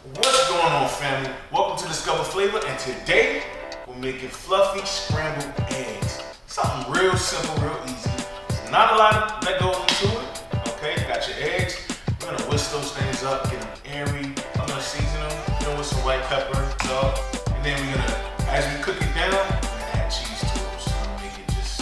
What's going on, family? Welcome to Discover Flavor, and today we're making fluffy scrambled eggs. Something real simple, real easy. Not a lot that goes into it. Okay, you got your eggs. We're gonna whisk those things up, get them airy. I'm gonna season them, with some white pepper, salt, and then we're gonna, as we cook it down, we're gonna add cheese to it. So I'm gonna make it just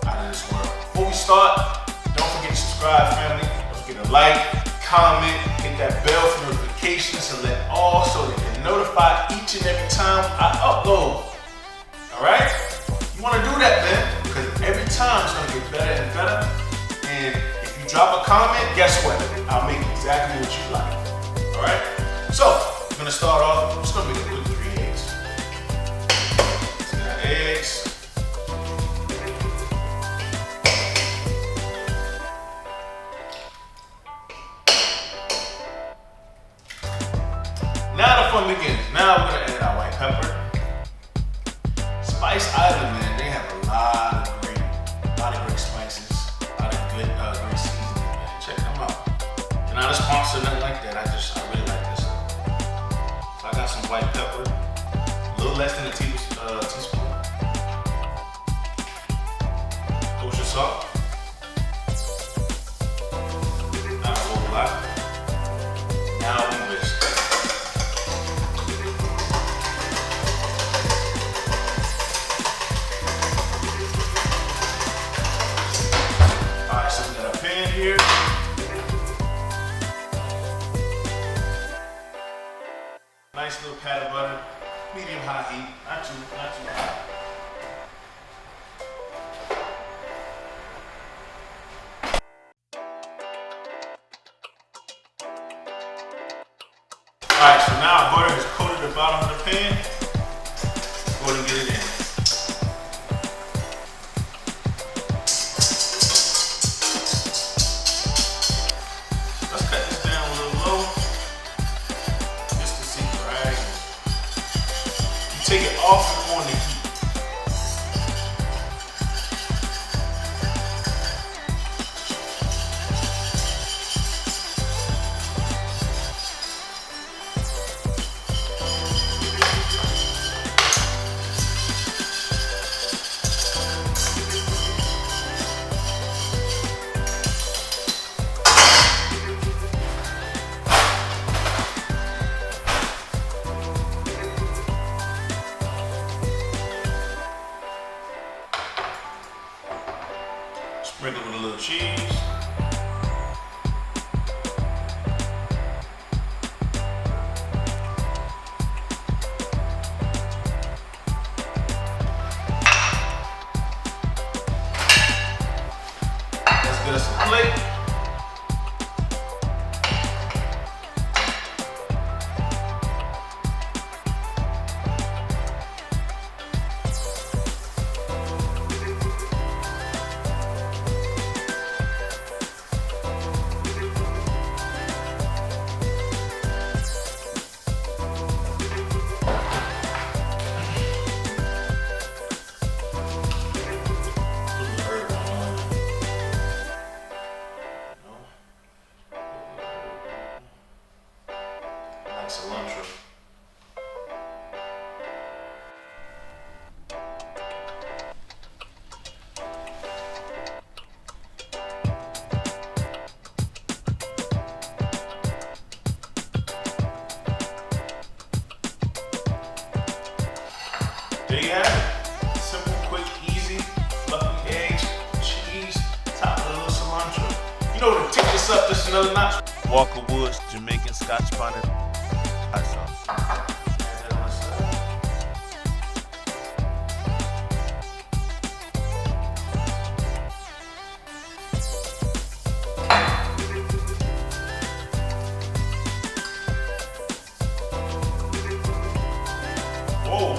out of this world. Before we start, don't forget to subscribe, family. Don't forget to like, comment, hit that bell for notifications, select all so that you're notified each and every time I upload. Alright? You want to do that, man, because every time it's going to get better and better. And if you drop a comment, guess what? I'll make exactly what you like. Alright? So, we're going to start off. I'm just going to make a quick 3 eggs. So we got eggs. Now the fun begins. Now we're gonna add our white pepper. Spice Island, man, they have a lot of great spices, a lot of good, great seasoning, man. Check them out. They're not a sponsor, nothing like that. I really like this stuff. So I got some white pepper, a little less than a teaspoon. Kosher salt. Not a whole lot. Now we whisk. Here. Nice little pat of butter, medium high heat, not too hot. Alright, so now our butter has coated the bottom of the pan. Go ahead and get it in. Take it off on the heat. Sprinkle with a little cheese. Let's get us a plate. Cilantro. There you have it. Simple, quick, easy, fluffy eggs, cheese, top with a little cilantro. You know what, to take this up just another notch. Walker Woods Jamaican Scotch bonnet. Whoa,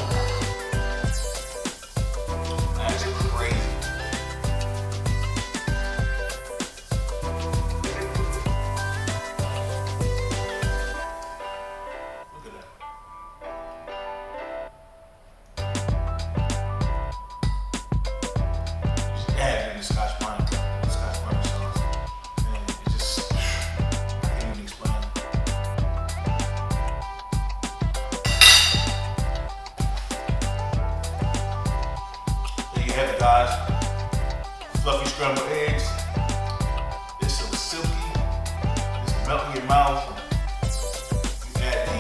that's crazy. Look at that. you have it, guys. Fluffy scrambled eggs. It's so silky. It's melting in your mouth. You add the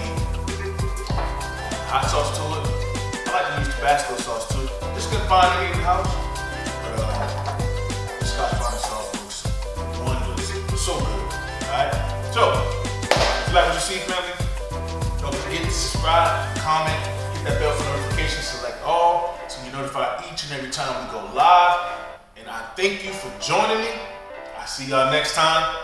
hot sauce to it. I like to use Tabasco sauce too. Just couldn't find any in the house. But the Scotch bonnet sauce looks wondrous. It's so good. Alright? So, if you like what you see, family, don't forget to subscribe, comment, hit that bell for notifications, select all, so you're notified each and every time we go live. And I thank you for joining me. I see y'all next time.